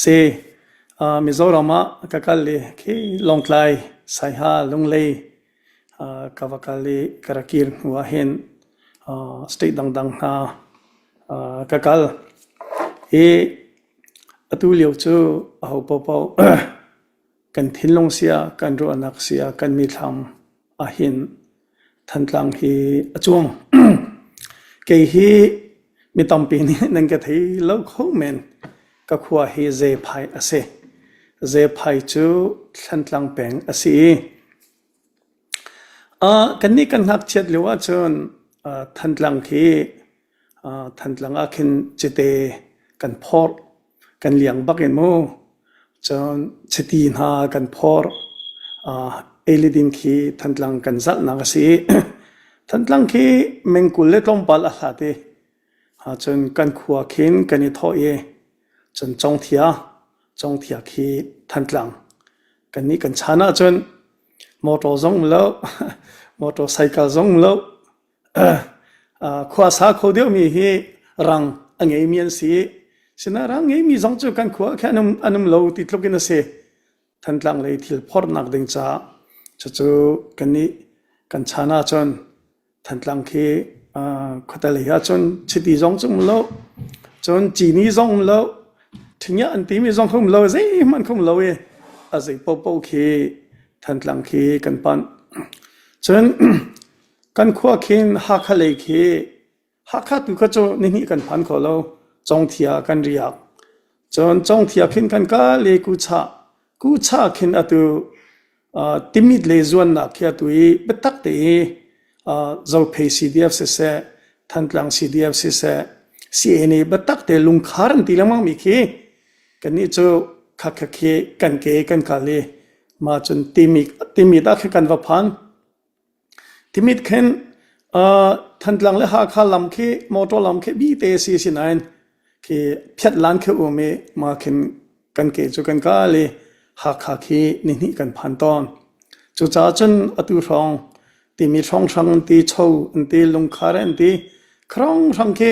เซมิโซรามะกะกัลเลคีลงไกลไซฮาลงเลกาวกัลเลกระกิรหัวเห็นสเตทดังๆกะกัลอตุเลียวจูเอาเปากันทิ้งลงเสียกันรัวนักเสียกันมีทำหินทันหลังฮีจวงเกยฮีมีตอมปีนี้นั่นก็ที่โลกเขาเหม็นก็ขวาฮีเจพายอาเซเจพายจูทันหลังเป็นอาเซีกันนี้กันหักเช็ดหรือว่าจนทันหลังฮีทันหลังอาคินจิเตกันพอร์กันเลี้ยงบักเอ็นโมจนเชตีนหากันพอร์เอลิดินคีทันหลังกันจัดนักสีทันหลังคีเมงกุลเล็กลงบาลอาลาเตจนกันขัวขินกันนิทอเอจนจงเทียคีทันหลังกันนี้กันชนะจนมอเตอร์ซงแล้วมอเตอร์ไซค์ซงแล้วขวาสาเขาเดียวมีฮีรังอังเอเมียนสีฉะนั้นรังเอมีซงจูกันขวาแค่อันนั้นเราติดลบกันนะเสทันหลังเลยที่พอร์นักดึงจ้าจู่กันนี้กันชนะจนทันหลังคีขดเลยจนชิดีซงจุ่มแล้วจนจีนีซงแล้วถึงอย่างอันที่มีซงคุ้มแล้วสิมันคุ้มแล้วอาศัยปอคีทันหลังคีกันปันจนกันขวาคินหักเลยคีหักขาตุกโจนี่กันพันขอแล้วจงเทียกันเรียกจนจงเทียคินกันก็เลยกูชาคินอตุติมิดเลยจวนนักแค่ตัวเบ็ดตักเตะเราเพย์CDFเสทันหลังCDFเสCNAเบ็ดตักเตะลุงคารันตีละมั่งมีคีกันนี่โจขักคีกันเกกันกาเลมาจนติมิดกันว่าพันติมิดเข็นทันหลังเลยหาขาลำคีมอเตอร์ลำคีบีเตซีซีนายคีเพียดล้านคีอุเมมาเข็นกันเกจูกันกาเลหาขาคีนี่กันพันตอนจูจ้าจนอตุรองตีมีช่องตีโชว์ตีลงคาร์ตีครองช่องคี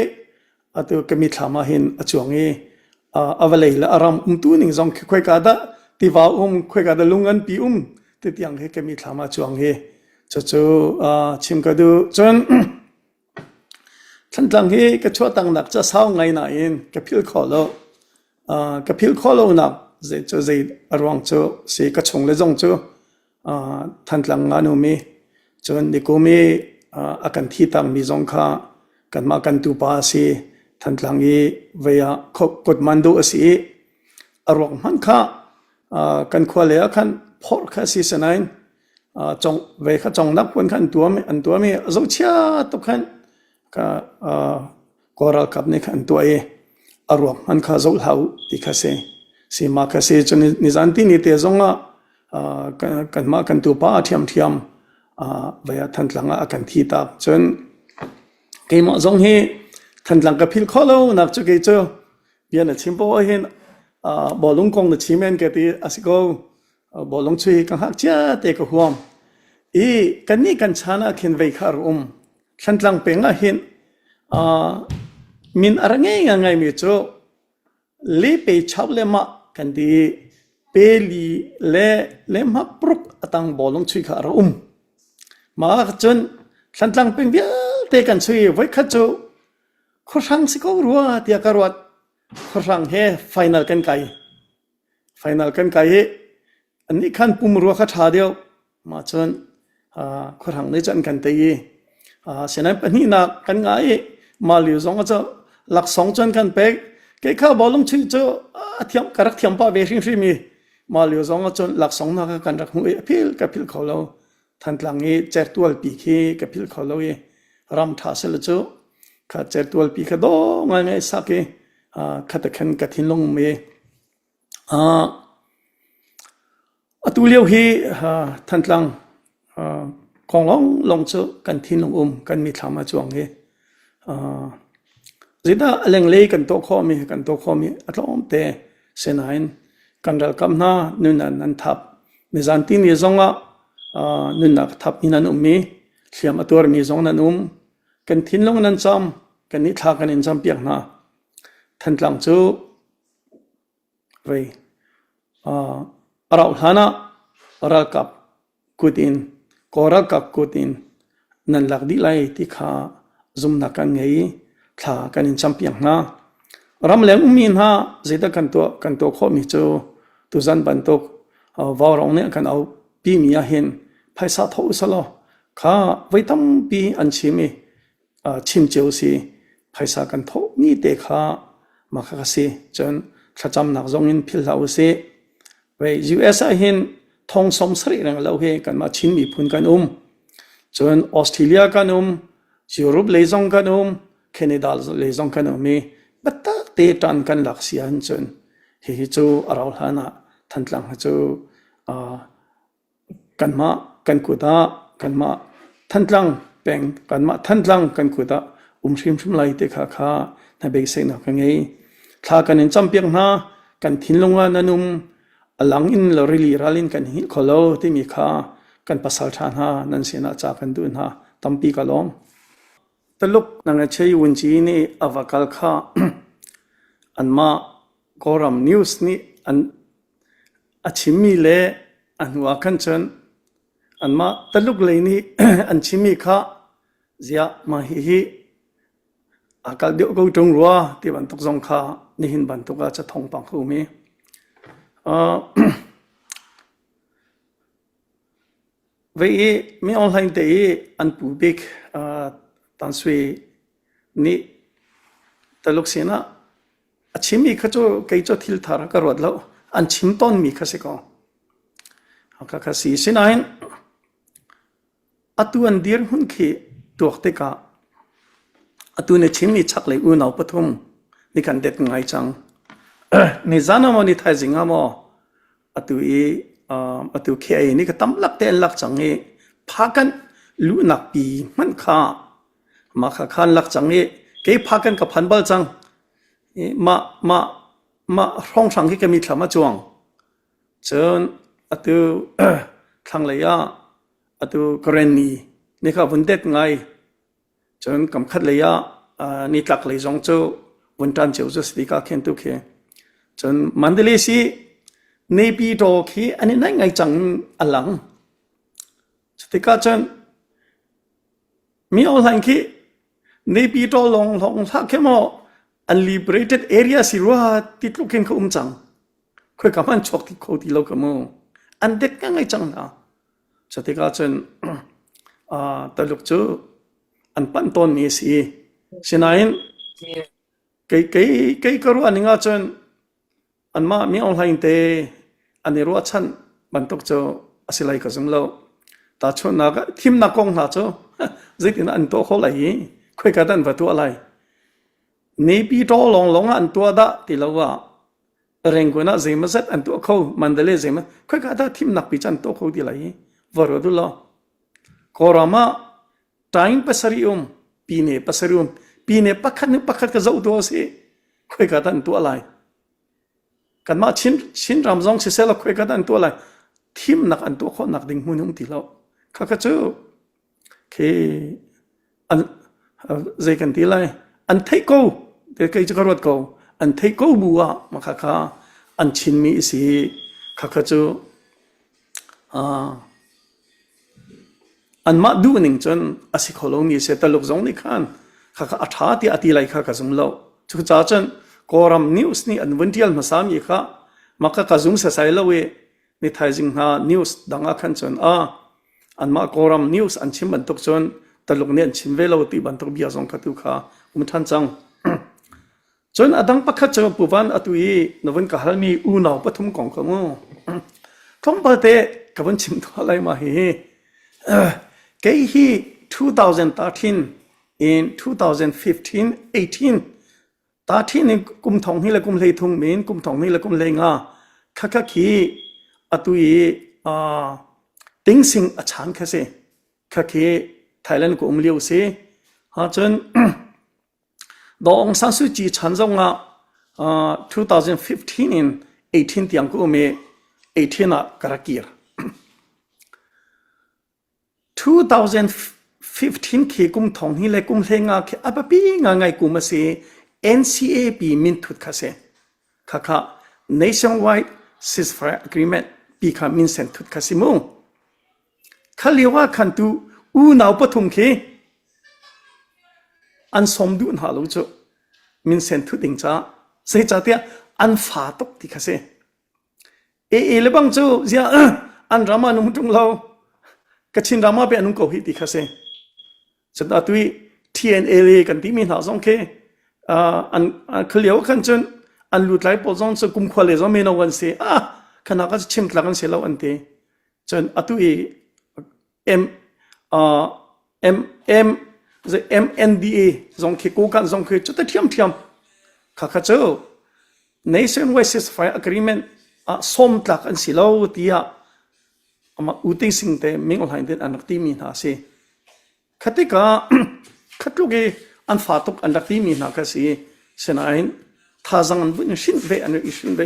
อตุก็มีธรรมะเห็นอจวงเอาไว้เลยละอารมณ์ตัวหนึ่งจงคุยกันได้ที่ว่าคุยกันได้ลุงอันปีที่ยังให้ก็มีธรรมะจวงจู่ชิมก็ดูจนทันหลังที่ก็ช่วยตั้งหนักจะเศร้าไงน่ะเองก็พิลคอโลหนักจะอารมณ์จู่สิก็ชงเลยจงจู่ทันหลังงานุมีจนดิโกมีอาการที่ตั้งมีจงค่ะกันมากันตูปาสิทันหลังนี้เวียกดมันดูสิอารมณ์มันค่ะกันขวาเลยกันพอค่ะสิสนายจงเวข้าจงนับคนขันตัวมีรูเชียตุขันก็รักกับในขันตัวอารมณ์มันข้ารูเหล่าที่ข้าสิมาข้าจนนิสันที่นิเตจงกันมากันตัวป้าเทียมเวทันหลังกันที่ตาจนเกี่ยมจงให้ทันหลังกับพิลข้อเรานับจุกเจอเบียนชิมโปเห็นบอลลุงกงในชิมเอนกันที่อาศัยก็บอลลงช่วยกันหักเจ้าเตะกับหัวกันนี่กันชนะเข็นไว้คารฉันหลังเป็นเห็นมินอะไรไงมีโจเล่ไปชอบเล่มากันดีเปลีเล่มาปลุกตั้งบอลลงช่วยคารมาจนฉันหลังเป็นเดียวเตะกันช่วยไว้ข้าโจข้อสั่งสิก็รัวเดียการวัดข้อสั่งเฮไฟนอลกันไกอันนี้ขั้นปุ่มรัวข้าชาเดียวมาจนข้อทางในจันกันตีฉะนั้นปัญหาหนักกันไงมาเหลียวสองก็จะหลักสองจนกันเป็กเกี่ยข้าวบอลลงชื่อจะเทียมกระเทียมป้าเบชิงมีมาเหลียวสองก็จนหลักสองนักกันรักหัวพิลกับพิลเขาเราทันหลังนี้เจตัวปีคีกับพิลเขาเรารำท่าเสลจูข้าเจตัวปีข้าดงไงสักข้าตะขันกับทิ้งลงเมตุเลียวฮีทันหลังของลงเจอกันทิ้งลงกันมีธรรมะจวงจิตาเล็งเลยกันโตข้อมีอัตลอมเตเสนาอินกันรักกับน้านุนันทับในจันทีนี้จงนุนักทับอินันมีเสียมตัวมีจงนันกันทิ้งลงนันจำกันนิทากันอินจำเปียกนาทันหลังเจอ về rau hana ral kap kutin koral kap kutin nan lak di lai ti kha zum na kan ngei tha kan in champion na ram leng min ha zeta kan to kho mi chu tu zan ban tok wa rong ne kan au pi mi ya hen phaisa tho salo kha vaitam pi an chi mi chim cheu si phaisa kan tho mi te kha ma kha si chon thacham nak zong in phil lau se ve US a hin thong som sri rang lo he kan ma chin mi phun kan chon Australia kan Europe le zong kan Canada le zong kan mi batta te tan kan lak sian chon hi chu aral hana thantlang ha chu kan ma kan kuda kan ma thantlang peng kan ma thantlang kan kuda shrim lai te kha kha na be se na ka ngei thla kan in champion na kan thinlonga nanum alang in lorili ralin kan hi kholo ti mi kha kan pasal than ha nan sena cha kan dun ha tampi kalom taluk nanga chei wunji ni avakal kha anma koram news ni an achimi le anwa kan chen anma taluk le ni an chimi kha zia ma hi akal dio go tong ruwa ti ban tok zong kha ni hin ban tok cha thong pang khu mi vậy mi online te an pu bik tan sui ni taluk sena achimi khacho kai cho thil thar ka rod lo an chim ton mi khase ko aka khasi sinain atu an dir hun khi tuakte ka atu ne chimi chak le u nau pathum ni kan det ngai chang ni zana mo ni thai zinga mo atu khe ni ka tam lak te lak chang e phakan lu nak pi man kha ma kha khan lak chang e ke phakan ka phan bal chang ma rong sang ki ka mi thama chuang chon atu thang le ya atu karen ni kha bun det ngai chon kam khat le ya ni tlak le jong chu bun tan cheu chu sti ka khen tu khe chon mandale si nei pi to khi ani nai ngai chang alang stika chan mi online khi nei pi to long tha ke mo unliberated area sirwa titlukin ko chang khoi kaman chok ti ko ti lo ka mo an det ka ngai chang na stika chan taluk chu an pan ton ni si sinain cái karu aninga chan anma mi online te anero chan bantok cho asilai ka junglo ta cho naga thim na kong na cho zitin an to kholai khoi ka dan vatu alai ne pi to long an to da ti lawa renguna zema set an to kho mandale zema khoi ka da thim nak pi chan to kho ti lai varo du lo korama time pasarium pine pakhat ka zau do se khoi ka dan to alai kan ma chin ram zong se sela khoi ka dan to la thim nak an to kho nak ding munung ti lo kha ka chu ke an zai kan ti lai an thai ko te kai chakarot ko an thai ko buwa ma kha an chin mi si kha chu an ma du ning chon asikholo ni se taluk zong ni khan kha atha ti ati lai kha zum lo chu cha chan koram news ni advantial masami kha maka kazum sa sai lawe ni thaijing ha news danga khan chon anma koram news an chim ban tok chon taluk ne an chim velo ti ban tok bia zong khatu kha than chang chon adang pakhat chang puwan atui noven ka halmi u naw pathum kong ko mo thong ba te kaban chim tholai ma he ke hi 2013 in 2015 18 ta thi ni kum thong hi la kum lei thung min kum thong ni la kum lei nga kha khi atui ting sing a chan kha se kha khi Thailand ko umliu se ha chen dong san su ji chan zong nga 2015 in 18 tiang ko me 18 a karakir 2015 khi kum thong hi la kum lei nga khi apapi nga ngai kum se NCAP min thut khase kha nationwide ceasefire agreement ปีขามินเซนทุดคาซิมูเขาเรียกว่าคันตูอูนาวปฐุมเคอันสมดุลหาลูกจูมินเซนทุดิงจ้าเสียจ้าเตียอันฟาตกที่คาเซเลบังจูเสียอันรามานุมตุงเรากชินรามาเป็นอนุกหิที่คาเซจนตุย TNLA กันที่มีหาสองเคอันเขาเรียกว่าคันจนอันหลุดไหลปอจงจะกุมควาเลจงเมนวันเสียขณะก็จะชิมกลางกันเสียแล้วอันเตจนตุยM MNDA จงเคกูกันจงเคจุดเทียมข้าเจ้า nationwide ceasefire agreement ส้มตลักอันสิเราตีมาอุติสิงเตมิงอลไฮเดนอันนักที่มีนาเสขัดก็ขัดลูกอันฟาตุกอันนักที่มีนาก็สิเสนาอินท่าจังอันบุญชินเวอันอิชินเว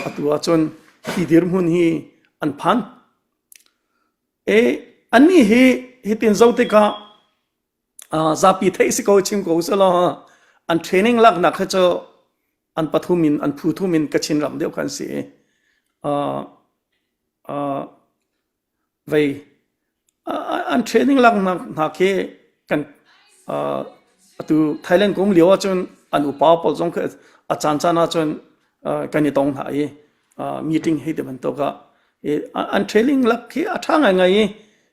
อัตัวจนที่ดิรมุนฮีอันพันอันนี้เฮตินเจ้าติกาจะพิเทสิโกชิมโกสละอันเทรนนิ่งลักนักเจ้าอันปฐุมินอันพูทุมินกชินรำเดียวกันสิไว้อันเทรนนิ่งลักนักเคกันตัวไทยแลนด์กลุ่มเลี้ยวจนอันอุปาปจงคืออาจารย์จานาจนกันยี่ตรงไหนมีติ้งให้เดี๋ยวมันตัวก็อันเทรนนิ่งลักเคอัฐางไง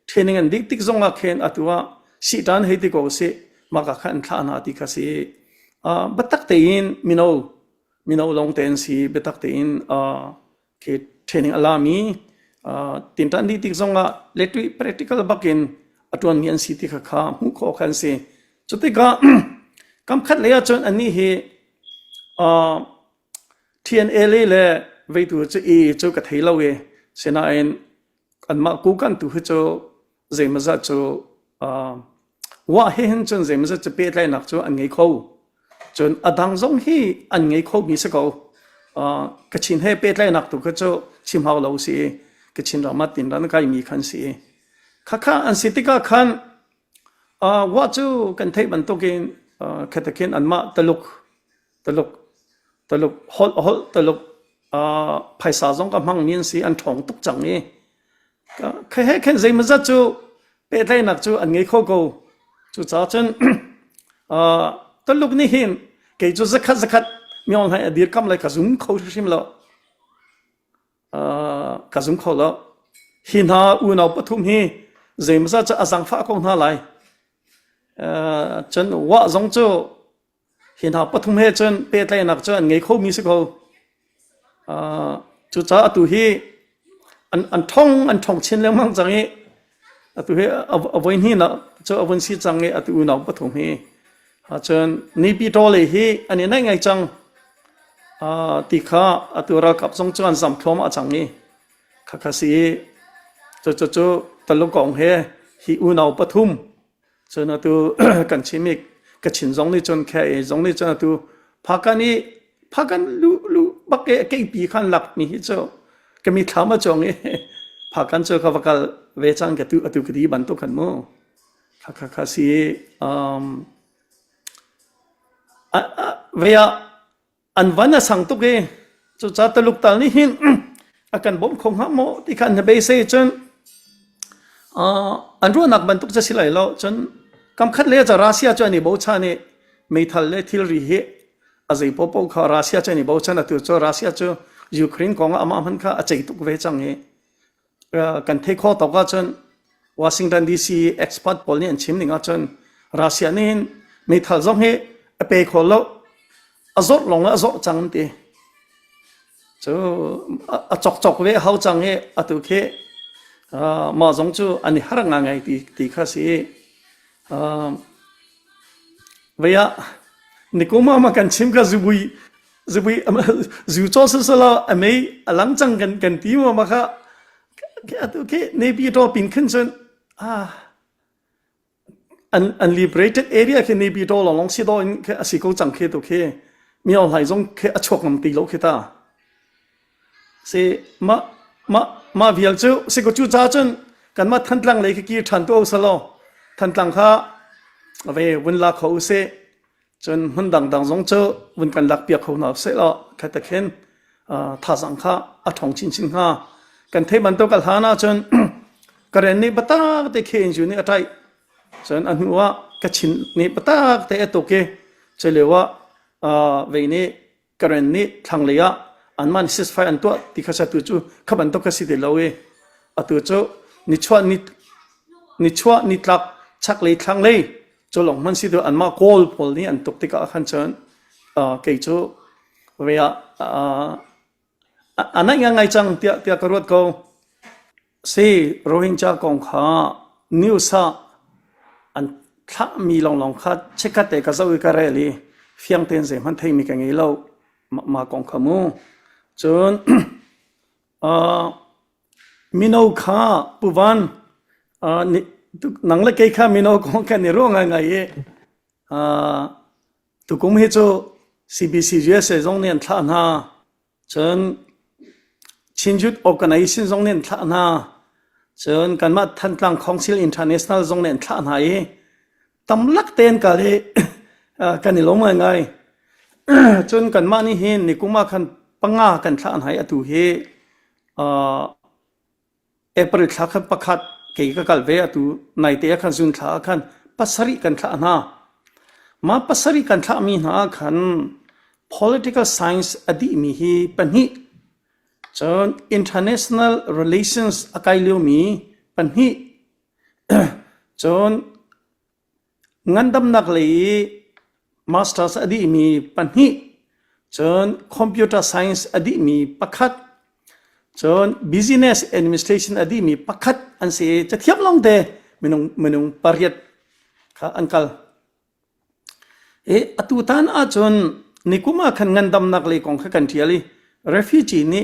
เทรนนิ่งอันดิกติกจงลักเห็นอัตัวสิดานให้ที่ก็สิมากขันข้านาที่ก็สิบัตักเตอินมิโนลงเตนสิบัตักเตอินเคเทรนนิ่งอลามีตินตันดิติกจงละเลตุย practical บักอินอัตัวนี้อันสิที่ข้ามุขขันสิจุดที่ก็กำคัดเลยจนอันนี้เหTNLA เลยเวทูจะจะกระเทยเราเสนาเองอันมากูกันตัวจะเจมันจะว่าเห็นจนเจมันจะเป็นไรนักจะอันไงเขาจนอดังจงที่อันไงเขามีสักเอากระชินให้เป็นไรนักตัวก็จะชิมหาเราสิกระชินเรามาตินร้านก็มีขันสิข้าอันสิติกาขันว่าจูกันเทมันตัวกินแค่ตะเคียนอันมาตลกฮอลตลกภายษาจงกับมังมีนสีอันทองตุกจังนี่แค่แค่ใจมันจะจูเป็นไรนักจูอันไงเขาก็จูจ้าจนตลกนี่เห็นเกี่ยวจะคัดมีอะไรเดียร์คำอะไรกระซุ่มเขาชิมแล้วกระซุ่มเขาแล้วหินหาอุณเอาปฐุมฮีใจมันจะอาสังฟ้าคงหาไหลจนว่าจงจูเห็นหาปฐุมเฮจนเป็นไรนักจนไงเขามีสักเขาจุดจ้าตัวเฮอันท่องเช่นเรื่องมั่งจังเฮตัวเฮเอาไว้นี่นะจะเอาไว้สิจังเฮตัวอุณเอาปฐุมเฮจนนี่ปีโตเลยเฮอันนี้นั่งไงจังตีข้าตัวเรากับจงจวนสัมพรมอาจังเฮข้าสิจะตลกของเฮฮิอุณเอาปฐุมจนตัวกันชิมิกกชินจงนี่จนแค่จงนี่จนตัวพักกันรู้บักเกยปีขันหลักมีเจ้าก็มีถามมาจงเอพักกันเจ้าเขาพักเวจังกับตัวคดีบันตุกันมั้งข้าสิเวียอันวันน่ะสั่งตุกเอจะจัดตลุกตานี่หินอาการบ่มคงหาโมที่ขันเบสเซจนอันรู้นักบันตุกจะสิไหลแล้วจนกำคัดเลยจะรัสเซียจนนี่บ่ชานี่ไม่ทันเลยที่รีเฮอาศัยพบเขารัสเซียจนนี่บ่ชานะตัวจะรัสเซียจนยูเครนของอามามันค่ะอาศัยตุกเวจังเอกันเทคอตก็จนวอชิงตันดีซีเอ็กซ์พอร์ตพอลนี่ชิมนี่ก็จนรัสเซียนี่ไม่ทันจงเฮไปขอแล้วอจดลงอจดจังตีจะจกเวเขาจังเฮอตุเคมาจงจูอันนี้หารงไงตีข้าสิเวียนี่ก็มากันชิมก็จุยจู่โจมสละอเมย์หลังจังกันทีมาค่ะอตุเคเนบีโตปินขึ้นจนอัน liberated area คือเนบีโตลองสิโดนคือสิเขาจังคือตัวคือมีอะไรจงคือชกน้ำตีโลคือตาเสมาเวียลจูสิก็จูจ้าจนกันมาทันตังเลยคือทันตัวสละทันตังค่ะเว้วันละเขาเสจนมันดังจงเจอวันกันลักเปียกเขาหนาเสละแค่ตะเข็น ท่าสังฆะอัฐงชินชินข้ากันเทบันโตกัลหานาจนกระเรนนี่ปตากเตเคนอยู่นี่อะไรจนอันหัวกระชินนี่ปตากเตตเกจะเรียกว่าเวนี่กระเรนนี่ทางเลียอันมันซิสไฟอันตัวที่ข้าศึกจู่ขบันโตกสิเดลเวอตัวจู่นิชวนิตลักชักเลยทางเลยจู่หลงมันสิตัวอันมาโกลพอลนี่อันตุกติกาขันเชิญเกี่ยจู่เวียอันนั้นยังไงจังเตียกรวดเขาสิโรฮิงญากองข้านิวซาอันถ้ามีลองข้าเช็คเตะก็จะวิการเลีเฟียงเต็นเสมันเทมีกันไงเรามากองข้ามูจนมินเอาข้าปุวันนังเล็กข้ามินเอาของกันในโรงงานเย่ตุกุมเหตุ CBC US ตรงนี้ท่านาจนชินจุด organization ตรงนี้ท่านาจนกันมาทันกลาง Council International ตรงนี้ท่านาตำลักเต้นกันเลยกันนี่ลงมาไงจนกันมานี่เห็นนี่กูมาคันปังงากันท่านาอตุเฮปริทักขันประคัดเกี่ยกับเวอตุในเตะขันซุนท่าขันปัสริกันท่านามาปัสริกันท่ามีหาขัน political science อดีมีฮีปัญหิจน international relations อากาศเลี้ยวมีปัญหิจนงันดำนักเลย masters อดีมีปัญหิจน computer science อดีมีปักขัดจน business administration อดีมีปักขัดอันเสียจะเทียบลงเดมนุงปริยัติค่ะอันกัลอตุตันอาจนนิคุมาขันงันดำนักเลยของข้ากันเทียลี refugee นี่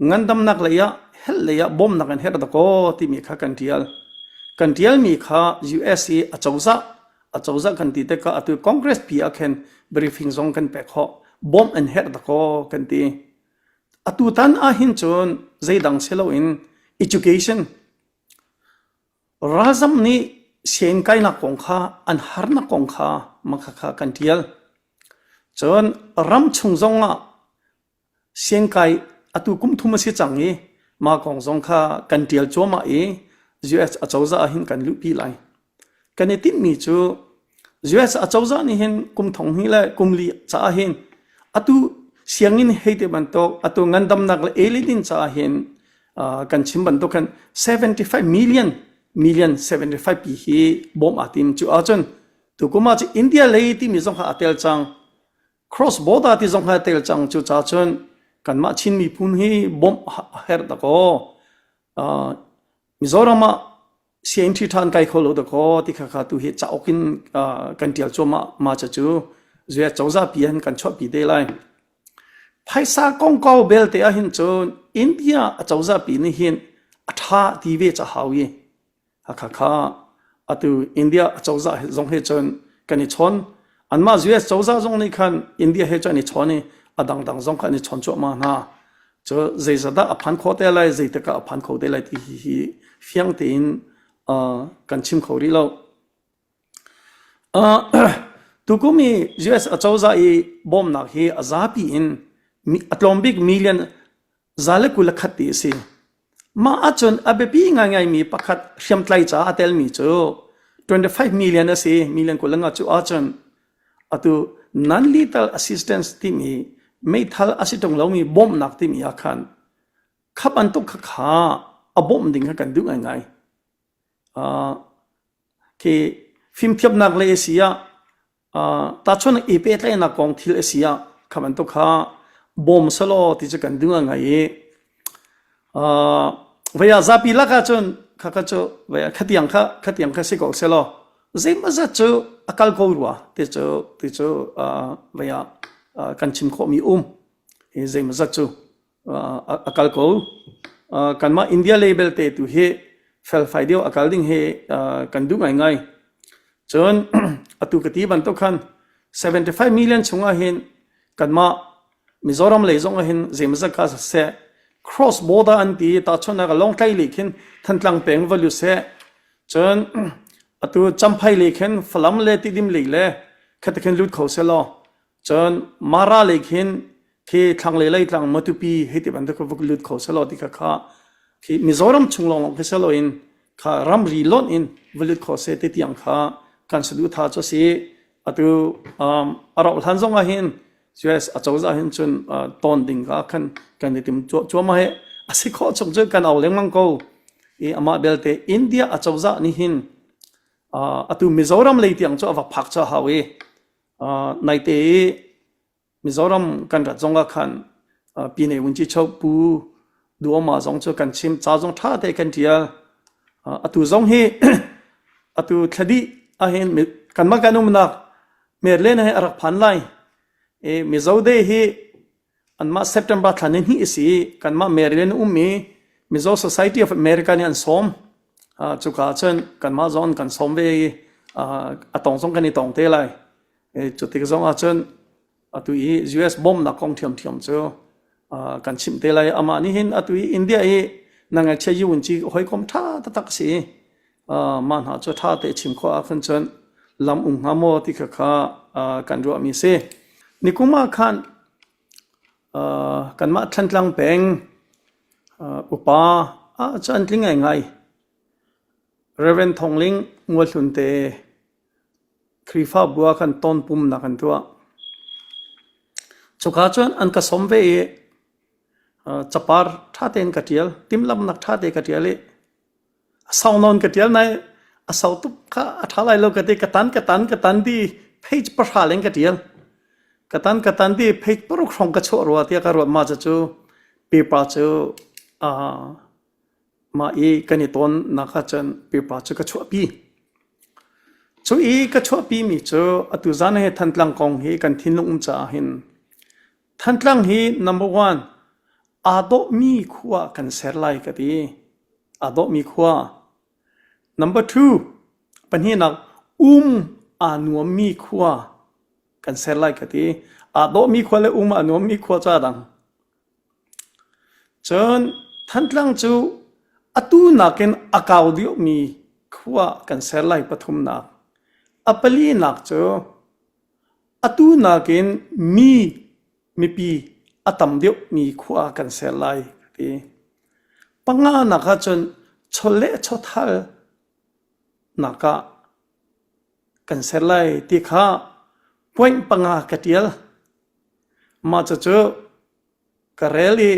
งันดำนักเลยอะเฮลเลยอะบอมนักกันเฮรตะโกที่มีข้ากันเทียลมีข้า USA อาจจะกันตีแต่ก็อตุ Congress ปีอาเคนบริฟิงซองกันเปกเขาบอมอันเฮรตะโกกันตีอตุตันอาหินจนใจดังเซลวิน education ราซัมนี่เสียงไกนักของข้าอันฮาร์นักของข้ามาข้ากันเทียลจนรำชงซงอ่ะเสียงไกอตุกุมทุมสิจังเอมาของซงข้ากันเทียลจัวมาUS อาจจะหินกันลุปีไลกันเนติมีจู US อาจจะนี่เห็นกุมทองหิเลยกุมลีจ้าเห็นอตุเสียงอินเฮติบันโตอตุงันดำนักเลยดินจ้าเห็นกันชิมบันโตกัน75 million 75ปีฮีบอมอาติมจูอาจนตุกุมาจีอินเดียเลยที่มีซงข้าอาเตลจัง cross border ที่ซงข้าอาเตลจังจูจ้าจนกันมาชินมีพุนฮีบอมเฮรตะโกมิโซรามาเสียงที่ทานไกโคโลตะโกที่ข้าตุเฮจ้าอกินกันเดียวจูมาจะจูเจ้าจ้าปีหันกันชอบปีเดลัยไพศาลกงเกาเบลเตอหินจนอินเดียเจ้าปีนี่หินอัฐาทีเวจะหาวีข้าอตุอินเดียเจ้าจงเฮจนกันนิชนอันมา US เจ้าจงนี่คันอินเดียเฮจนิชนนี่ดังจงคันนิชนจมานะจะเจษฎาอภันโคเตลัยเจตกะอภันโคเตลัยที่เฟียงตีนกันชิมเขาดีแล้วตุกุมี US เจ้าอีบอมนักเฮอาซาปีอินอัตลอมบิกมิลเลียนซาเลกุลขัดตีสิมาอาจนอาเบปีง่ายมีปักขัดเชื่อมไตรจ้าอาเตลมีจู25 million นะสิมิลเลียนกุลังอาจูอาจนอตุ non lethal assistance ที่มีไม่ทัลอาศิตงเรามีบอมนักที่มีอาการขับอันตุกขาบอมดิ่งกันดูง่ายที่ฟิล์มเทียบนักเลยเสียตาชนอีเปตเลยนักกองทิลเสียขับอันตุกขาบอมสโลที่จะกันดูง่ายเวียซาปีลักจนข้าจะเวียขัดยังข้าสิกอกเสลอเจ็บมาจะจูอากาศกลัวที่จูเวียกันชิมข้อมีเจ็บมาจะจูอากาศกลัวกันมาอินเดียเลเบลเตตุเฮเฟลไฟเดียวอากาศดิ่งเฮกันดูง่ายจนอตุกตีบันตุกัน75 million ชงอาเห็นกันมามิโซรัมเลยจงอาเห็นเจ็บมาจะข้าเส cross border อันที่ตาชนนักลงไกลลิขินทันตลังเป่ง value เสจนอตุจำไพลิขินฝรั่งเลติดิมลิเลขัดขินลุดเขาเสลอจนมาราลิขิน ที่ทางเลยทางมาตุปีให้ที่บันทึกวักลุดเขาสลอดิค่ะที่มิโซรัมชุงลงเขาสลออินค่ะรัมรีลอนอินวัลุดเขาเสติที่ยังค่ะการสะดุดท่าจะเสียอะตัวอาราทันซงอาหิน US อาจจะว่าหินจนตอนดิ่งกันที่มันจัวมาให้อาศัยข้อจงเจอกันเอาเลี้ยงมังกูอามาเบลเตอินเดียอาจจะว่านี่หินอะตัวมิโซรัมเลยที่ยังจัวว่าพักจะหาเวในเตมิโซรัมกันรัฐจงกันปีนี้วันที่ชอบปูดูมาจงเจอกันชิมจ้าจงท่าเตกันที่อะตัวจงให้อะตัวคดีอาหินกันมากันนุ่มนักเมื่อเล่นให้รักพันไลมิโซเดให้อันมาเซปเทมเบอร์ทันนี้สิกันมาเมื่อเล่นมิโซ Society of America นี่อันสมจุกาเช่นกันมาจอนกันสมเวตองสงกันนี่ตองเตลัยจุดที่สองเช่นตัวอี US บอมนักกองเทียมเจ้ากันชิมเตลัยอามานี่เห็นตัวอีอินเดียนั่งเชื่อยุ่งจีหอยคมท่าตักสิมันหาจุดท่าเตชิมข้อขันเช่นลำหาโมที่ข้ากันรัวมีเสนี่กุมาขันกันมาทันลังเป็งอุปาจันลิงไงเรเวนทองลิงงวดสุนเตครีฟ้าบัวกันต้นปุ่มนักกันตัวจุกาจวนอันก็สมเวจับปาร์ท่าเตนกัดเดียลติมลำนักท่าเตกัดเดียลสาวนอนกัดเดียลในสาวตุกข้าท่าไรเรากัดเดกัตันที่เพจประหารเองกัดเดียลกัตันที่เพจปรุกรองกัดโชรัวที่การรัวมาจะจูปีปราจูมากันนี่ต้นนักจันปีปราจูกัดโชปีจูกัดโชปีมีจูตุจานให้ทันตลังกองให้กันทิ้งลงจ่าหินทันตลังให้ number one อาโดมีขัวกันเสร์ไลกันดีอาโดมีขัว number two ปัญหานักอานัวมีขัวกันเสร์ไลกันดีอาโดมีขัวและอานัวมีขัวจ้าดังจนทันตลังจูตูนักเป็นอากาศเดียวมีขัวกันเสร์ไลปฐมนักปลีนักจูตูนักเป็นมีปีตัมเดียวมีขัวกันเสร์ไลที่ปังงานักจนชลเล่ชดทัลนักกันเสร์ไลที่ข้าป่วยปังงากระเดียลมาจะเจอกระเรลี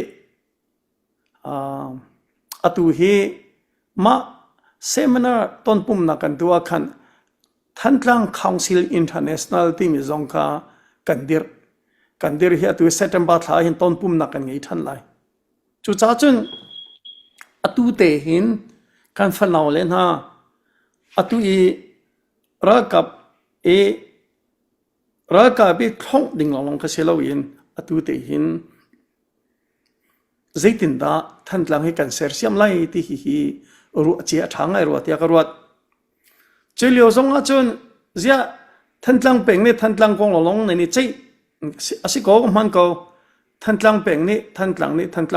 ตูฮีมาเซมินาร์ต้นปุ่มนักกันตัวขันทันตลัง Council International ที่มีจงกันเดียร์เฮียตัวเซตเทมเบอร์ท้าหินต้นปุ่มนักกันไงทันไลจู่จ้าจนตูเตหินกันฟันเอาเล่นฮะตูรักกับคล้องดิ่งลงกระเชลวินตูเตหินใจตินดาทันตลังให้กันเสียเสียมไล่ที่ฮีรัวเจียทางไอรัวที่กรัวเจลิโอซงอาจนเสียทันตลังเป่งนี่ทันตลังกองลงในนี่ใจอาศัยก็มันก็ทันตลังเป่งนี่ทันตลั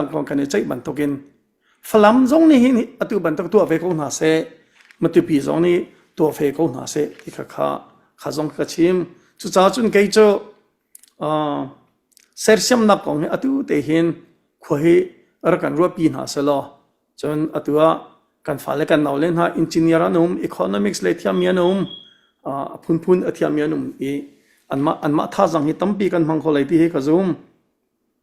งกองกันนี่ใจบันทุกินฝรั่งซงนี่ตัวบันทุกตัวเฟกงนาเซมันตัวปีซงนี่ตัวเฟกงนาเซที่ข้าซงกระชิมจุดจ้าจนเกยโจเสียเสียมนักกองนี่ตัวเตหินขวายรักกันรัวปีนาเซลจนตัวกันฟ้าเล็กกันเอาเล่นฮะอินจิเนียร์นุ่มอีโคโนมิกส์เลยที่มีนุ่มพุ่นที่มีนุ่มอันมาท่าจังฮิตั้มปีกันมังคนเลยที่ให้กระซุม